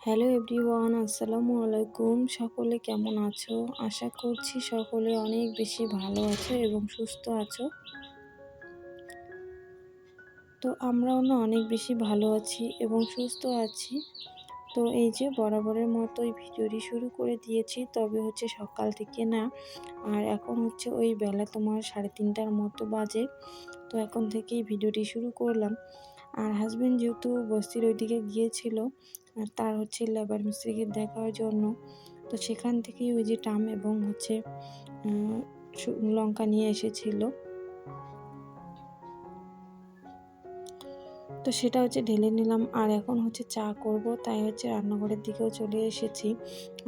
Hello everyone, আসসালামু আলাইকুম। সকলে কেমন আছো? আশা করছি সকলে অনেক বেশি ভালো আছো এবং সুস্থ আছো। তো আমরাও না অনেক বেশি ভালো আছি এবং সুস্থ আছি। তো এই যে বরাবরের মতোই ভিডিওটি শুরু করে দিয়েছি, তবে হচ্ছে সকাল থেকে না। আর এখন হচ্ছে ওই বেলা তোমার 3:30টার মতো বাজে। তো এখন থেকেই ভিডিওটি শুরু করলাম। আর হাজব্যান্ড যেহেতু বস্তির ওইদিকে গিয়েছিল আর তার হচ্ছে লেবার মিস্ত্রিকে দেখার জন্য, তো সেখান থেকেই ওই যে টাম এবং হচ্ছে লঙ্কা নিয়ে এসেছিল। তো সেটা হচ্ছে ঢেলে নিলাম আর এখন হচ্ছে চা করব, তাই হচ্ছে রান্নাঘরের দিকেও চলে এসেছি।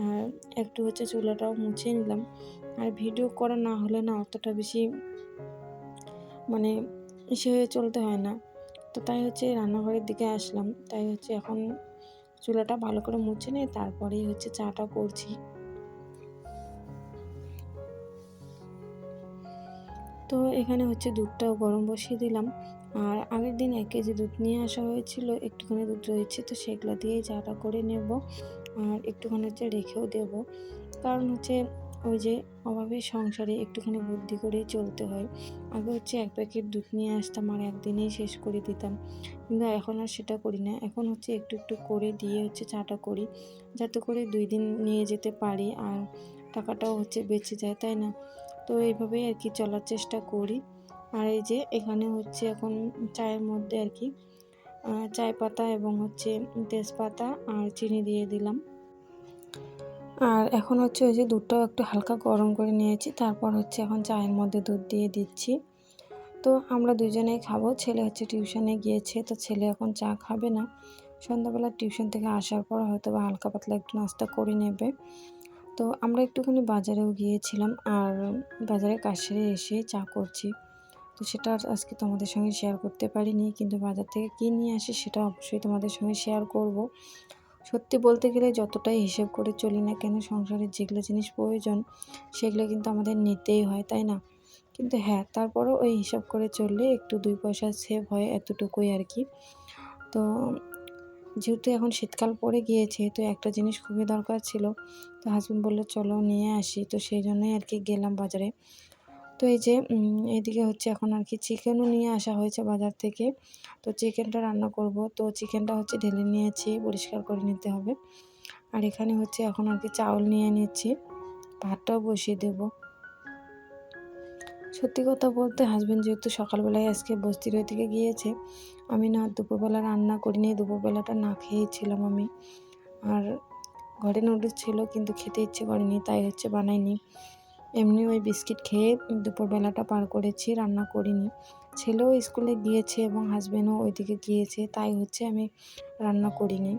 আর একটু হচ্ছে চুলাটাও মুছে নিলাম। আর ভিডিও করা না হলে না অতটা বেশি মানে ইসে হয়ে চলতে হয় না। তো তাই হচ্ছে রান্নাঘরের দিকে আসলাম, তাই হচ্ছে এখন চুলাটা ভালো করে মুছে নিয়ে তারপরেই হচ্ছে চাটা করছি। তো এখানে হচ্ছে দুধটাও গরম বসিয়ে দিলাম। আর আগের দিন 1 কেজি দুধ নিয়ে আসা হয়েছিল, একটুখানি দুধ রয়েছে, তো সেগুলো দিয়েই চাটা করে নেব। আর একটুখানি হচ্ছে রেখেও দেব, কারণ হচ্ছে ওই যে অভাবের সংসারে একটুখানি বুদ্ধি করেই চলতে হয়। আগে হচ্ছে 1 প্যাকেট দুধ নিয়ে আসতাম আর একদিনেই শেষ করে দিতাম, কিন্তু এখন আর সেটা করি না। এখন হচ্ছে একটু একটু করে দিয়ে হচ্ছে চাটা করি, যাতে করে 2 দিন নিয়ে যেতে পারি আর টাকাটাও হচ্ছে বেঁচে যায়, তাই না? তো এইভাবেই আর কি চলার চেষ্টা করি। আর এই যে এখানে হচ্ছে এখন চায়ের মধ্যে আর কি চায় পাতা এবং হচ্ছে তেজপাতা আর চিনি দিয়ে দিলাম। আর এখন হচ্ছে ওই যে দুধটাও একটু হালকা গরম করে নিয়েছি, তারপর হচ্ছে এখন চায়ের মধ্যে দুধ দিয়ে দিচ্ছি। তো আমরা দুজনেই খাবো। ছেলে হচ্ছে টিউশনে গিয়েছে, তো ছেলে এখন চা খাবে না। সন্ধ্যাবেলা টিউশন থেকে আসার পর হয়তো বা হালকা পাতলা একটু নাস্তা করে নেবে। তো আমরা একটুখানি বাজারেও গিয়েছিলাম আর বাজারে কাজ সেরে এসে চা করছি। তো সেটা আজকে তোমাদের সঙ্গে শেয়ার করতে পারিনি, কিন্তু বাজার থেকে কী নিয়ে আসি সেটা অবশ্যই তোমাদের সঙ্গে শেয়ার করব। সত্যি বলতে গেলে যতটাই হিসেব করে চলি না কেন, সংসারের যেগুলো জিনিস প্রয়োজন সেগুলো কিন্তু আমাদের নিতেই হয়, তাই না? কিন্তু হ্যাঁ, তারপরও ওই হিসাব করে চললে একটু 2 পয়সা সেভ হয়, এতটুকুই আর কি। তো যেহেতু এখন শীতকাল পড়ে গিয়েছে, তো একটা জিনিস খুবই দরকার ছিল। তো হাসব্যান্ড বলল চলো নিয়ে আসি, তো সেই জন্যই আর কি গেলাম বাজারে। তো এই যে এদিকে হচ্ছে এখন আর কি চিকেনও নিয়ে আসা হয়েছে বাজার থেকে। তো চিকেনটা রান্না করব। তো চিকেনটা হচ্ছে ঢেলে নিয়েছি, পরিষ্কার করে নিতে হবে। আর এখানে হচ্ছে এখন আর কি চাউল নিয়ে নিচ্ছি, ভাতটাও বসিয়ে দেব। সত্যি কথা বলতে হাসব্যান্ড যেহেতু সকালবেলায় আজকে বস্তির ওইদিকে গিয়েছে, আমি না দুপুরবেলা রান্না করিনি, দুপুরবেলাটা না খেয়েছিলাম আমি। আর ঘরে নুডলস ছিল কিন্তু খেতে ইচ্ছে করেনি, তাই হচ্ছে বানাইনি। এমনি ওই বিস্কিট খেয়ে দুপুরবেলাটা পার করেছি, রান্না করিনি। ছেলেও স্কুলে গিয়েছে এবং হাসব্যান্ডও ওইদিকে গিয়েছে, তাই হচ্ছে আমি রান্না করিনি।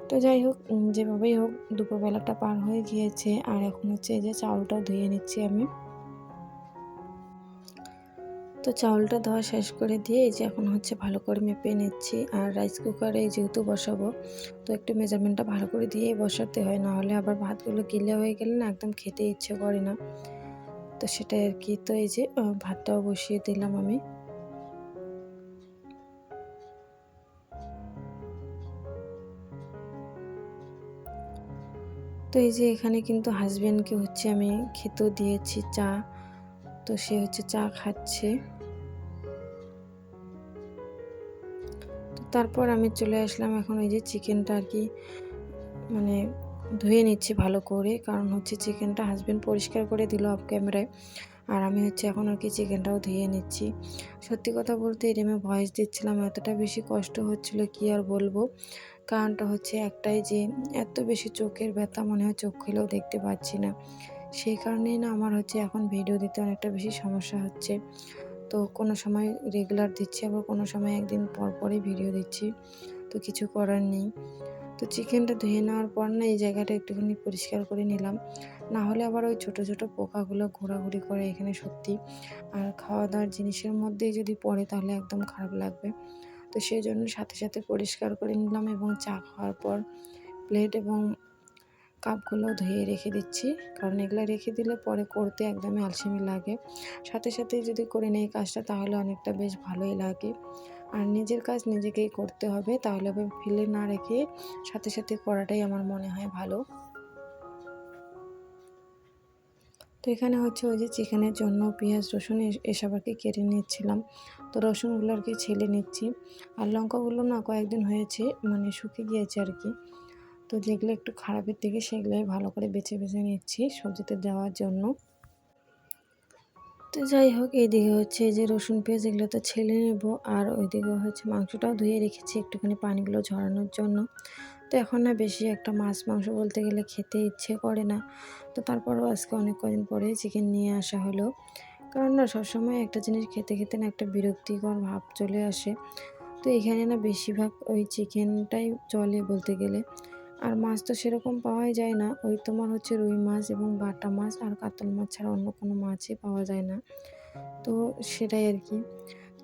তো যাই হোক, যেভাবেই হোক দুপুরবেলাটা পার হয়ে গিয়েছে। আর এখন হচ্ছে এই যে চাউলটা ধুয়ে নিচ্ছি আমি। তো চাউলটা ধোয়া শেষ করে দিয়ে এই যে এখন হচ্ছে ভালো করে মেপে নিচ্ছি। আর রাইস কুকারে যেহেতু বসাবো, তো একটু মেজারমেন্টটা ভালো করে দিয়েই বসাতে হয়, নাহলে আবার ভাতগুলো গিলে হয়ে গেলে না একদম খেতে ইচ্ছে করে না। তো সেটাই আর কি। তো এই যে ভাতটাও বসিয়ে দিলাম আমি। তো এই যে এখানে কিন্তু হাজব্যান্ডকে হচ্ছে আমি খেতেও দিয়েছি চা। তো সে হচ্ছে চা খাচ্ছে। তো তারপর আমি চলে আসলাম এখন ওই যে চিকেনটা আর কি মানে ধুয়ে নিচ্ছি ভালো করে, কারণ হচ্ছে চিকেনটা হাজব্যান্ড পরিষ্কার করে দিল অফ ক্যামেরায়। আর আমি হচ্ছে এখন আর কি চিকেনটাও ধুয়ে নিচ্ছি। সত্যি কথা বলতে এরমে ভয়েস দিচ্ছিলাম, এতটা বেশি কষ্ট হচ্ছিল কি আর বলবো। কারণটা হচ্ছে একটাই যে এত বেশি চোখের ব্যথা, মনে হয় চোখ খুলেও দেখতে পাচ্ছি না। সেই কারণেই না আমার হচ্ছে এখন ভিডিও দিতে অনেকটা বেশি সমস্যা হচ্ছে। তো কোনো সময় রেগুলার দিচ্ছি, আবার কোনো সময় একদিন পর পরই ভিডিও দিচ্ছি। তো কিছু করার নেই। তো চিকেনটা ধুয়ে নেওয়ার পর না এই জায়গাটা একটুখানি পরিষ্কার করে নিলাম, না হলে আবার ওই ছোট ছোট পোকাগুলো ঘোরাঘুরি করে এখানে সত্যি। আর খাওয়া দাওয়ার জিনিসের মধ্যেই যদি পড়ে তাহলে একদম খারাপ লাগবে। তো সেই জন্য সাথে সাথে পরিষ্কার করে নিলাম এবং চা খাওয়ার পর প্লেট এবং কাপগুলো ধুয়ে রেখে দিচ্ছি, কারণ এগুলো রেখে দিলে পরে করতে একদমই আলসেমি লাগে। সাথে সাথে যদি করে নেই কাজটা তাহলে অনেকটা বেশ ভালোই লাগে। আর নিজের কাজ নিজেকেই করতে হবে, তাহলে ফেলে না রেখে সাথে সাথে করাটাই আমার মনে হয় ভালো। তো এখানে হচ্ছে ওই যে চিকেনের জন্য পেঁয়াজ রসুন এসব আর কি কেটে নিচ্ছিলাম। তো রসুনগুলো আর কি ছেলে নিচ্ছি, আর লঙ্কাগুলো না কয়েকদিন হয়েছে মানে শুকিয়ে গিয়েছে আর কি। তো যেগুলো একটু খারাপের দিকে সেগুলোই ভালো করে বেছে বেছে নিচ্ছি সবজিতে দেওয়ার জন্য। তো যাই হোক, এইদিকে হচ্ছে যে রসুন পেঁয়াজ এগুলো তো ছেলে নেব, আর ওইদিকে হচ্ছে মাংসটাও ধুয়ে রেখেছি একটুখানি পানিগুলো ঝরানোর জন্য। তো এখন না বেশি একটা মাছ মাংস বলতে গেলে খেতে ইচ্ছে করে না। তো তারপরেও আজকে অনেক কদিন পরে চিকেন নিয়ে আসা হলো, কারণ না সবসময় একটা জিনিস খেতে খেতে না একটা বিরক্তিকর ভাব চলে আসে। তো এখানে না বেশিরভাগ ওই চিকেনটাই চলে বলতে গেলে। আর মাছ তো সেরকম পাওয়াই যায় না, ওই তোমার হচ্ছে রুই মাছ এবং বাটা মাছ আর কাতল মাছ ছাড়া অন্য কোনো মাছই পাওয়া যায় না। তো সেটাই আর কি।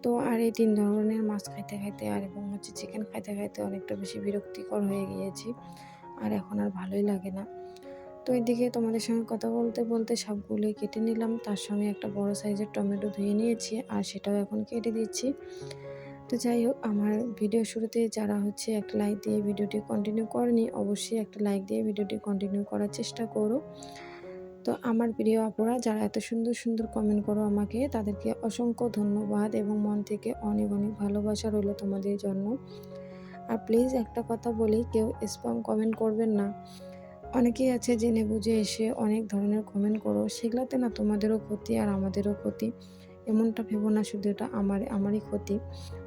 তো আর এই ৩ ধরনের মাছ খাইতে খাইতে আর এবং হচ্ছে চিকেন খাইতে খাইতে অনেকটা বেশি বিরক্তিকর হয়ে গিয়েছি। আর এখন আর ভালোই লাগে না। তো এদিকে তোমাদের সঙ্গে কথা বলতে বলতে সবগুলোই কেটে নিলাম। তার সঙ্গে একটা বড় সাইজের টমেটো ধুয়ে নিয়েছি আর সেটাও এখন কেটে দিচ্ছি। তো যাই হোক, আমার ভিডিও শুরুতে যারা হচ্ছে একটা লাইক দিয়ে ভিডিওটি কন্টিনিউ করেনি, অবশ্যই একটা লাইক দিয়ে ভিডিওটি কন্টিনিউ করার চেষ্টা করো। তো আমার প্রিয় আপুরা যারা এত সুন্দর সুন্দর কমেন্ট করো আমাকে, তাদেরকে অসংখ্য ধন্যবাদ এবং মন থেকে অনেক অনেক ভালোবাসা রইলো তোমাদের জন্য। আর প্লিজ একটা কথা বলি, কেউ স্প্যাম কমেন্ট করবেন না। অনেকেই আছে জেনে বুঝে এসে অনেক ধরনের কমেন্ট করো, সেগুলাতে না তোমাদেরও ক্ষতি আর আমাদেরও ক্ষতি। এমনটা ভেবো না শুধু এটা আমারই ক্ষতি,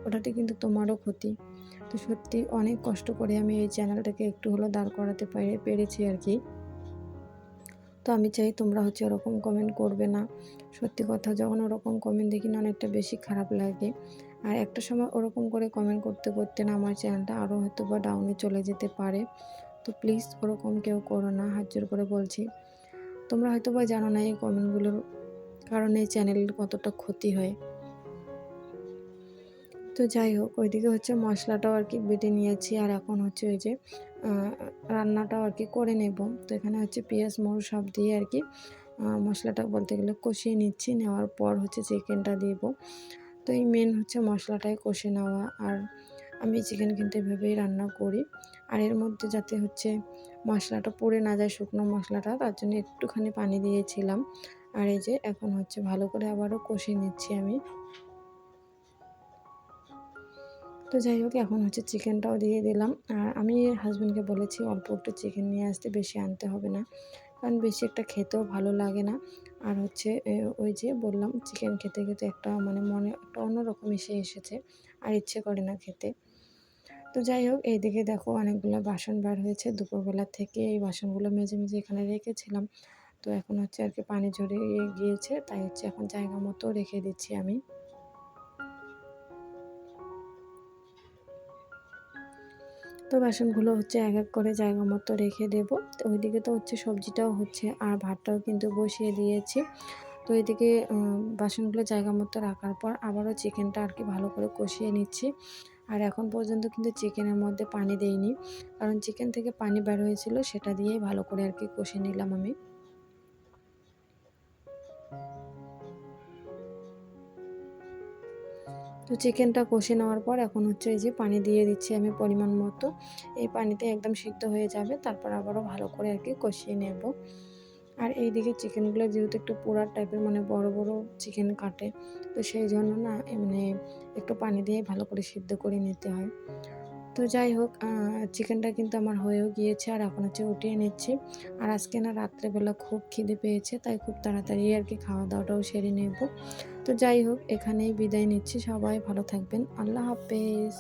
ওটাতে কিন্তু তোমারও ক্ষতি। তো সত্যি অনেক কষ্ট করে আমি এই চ্যানেলটাকে একটু হলেও দাঁড় করাতে পেরেছি আর কি। তো আমি চাই তোমরা হচ্ছে ওরকম কমেন্ট করবে না। সত্যি কথা, যখন ওরকম কমেন্ট দেখি না অনেকটা বেশি খারাপ লাগে। আর একটা সময় ওরকম করে কমেন্ট করতে করতে না আমার চ্যানেলটা আরও হয়তো বা ডাউনে চলে যেতে পারে। তো প্লিজ ওরকম কেউ করো না, হাত জোর করে বলছি। তোমরা হয়তো বা জানো না এই কমেন্টগুলোর কারণে চ্যানেলের কতটা ক্ষতি হয়। তো যাই হোক, ওইদিকে হচ্ছে মশলাটাও আর কি বেটে নিয়েছি, আর এখন হচ্ছে ওই যে রান্নাটাও আর কি করে নেব। তো এখানে হচ্ছে পেঁয়াজ মরিচ সব দিয়ে আর কি মশলাটা বলতে গেলে কষিয়ে নিচ্ছি, নেওয়ার পর হচ্ছে চিকেনটা দিব। তো এই মেন হচ্ছে মশলাটাই কষে নেওয়া। আর আমি চিকেন কিন্তু এভাবেই রান্না করি। আর এর মধ্যে যাতে হচ্ছে মশলাটা পুড়ে না যায়, শুকনো মশলাটা, তার জন্য একটুখানি পানি দিয়েছিলাম। আর এই যে এখন হচ্ছে ভালো করে আবারও কষিয়ে নিচ্ছি আমি। তো যাই হোক, এখন হচ্ছে চিকেনটাও দিয়ে দিলাম। আর আমি হাজব্যান্ডকে বলেছি অল্প একটু চিকেন নিয়ে আসতে, বেশি আনতে হবে না, কারণ বেশি একটা খেতেও ভালো লাগে না। আর হচ্ছে ওই যে বললাম চিকেন খেতে খেতে একটা মানে মনে একটা অন্যরকম এসেছে, আর ইচ্ছে করে না খেতে। তো যাই হোক, এইদিকে দেখো অনেকগুলো বাসন বার হয়েছে দুপুরবেলা থেকে, এই বাসনগুলো মেজে মেজে এখানে রেখেছিলাম। তো এখন হচ্ছে আর কি পানি ঝরে গিয়েছে, তাই হচ্ছে এখন জায়গা মতো রেখে দিচ্ছি আমি। তো বাসনগুলো হচ্ছে এক এক করে জায়গা মতো রেখে দেব। তো ওইদিকে তো হচ্ছে সবজিটাও হচ্ছে আর ভাতটাও কিন্তু বসিয়ে দিয়েছি। তো এদিকে বাসনগুলো জায়গা মতো রাখার পর আবারও চিকেনটা আর কি ভালো করে কষিয়ে নিচ্ছি। আর এখন পর্যন্ত কিন্তু চিকেনের মধ্যে পানি দেইনি, কারণ চিকেন থেকে পানি বের হয়েছিল, সেটা দিয়েই ভালো করে আর কি কষিয়ে নিলাম আমি। তো চিকেনটা কষে নেওয়ার পর এখন হচ্ছে এই যে পানি দিয়ে দিচ্ছি আমি পরিমাণ মতো। এই পানিতে একদম সিদ্ধ হয়ে যাবে, তারপর আবারও ভালো করে আর কি কষিয়ে নেব। আর এইদিকে চিকেনগুলো যেহেতু একটু পোড়া টাইপের মানে বড় বড় চিকেন কাটে, তো সেই জন্য না মানে একটু পানি দিয়ে ভালো করে সিদ্ধ করে নিতে হয়। তো যাই হোক, চিকেনটা কিন্তু আমার হয়েও গিয়েছে, আর এখন হচ্ছে উঠিয়ে নিচ্ছি। আর আজকে না রাত্রেবেলা খুব খিদে পেয়েছে, তাই খুব তাড়াতাড়ি আর কি খাওয়া দাওয়াটাও সেরে নেব। তো যাই হোক, এখানেই বিদায় নিচ্ছি। সবাই ভালো থাকবেন। আল্লাহ হাফেজ।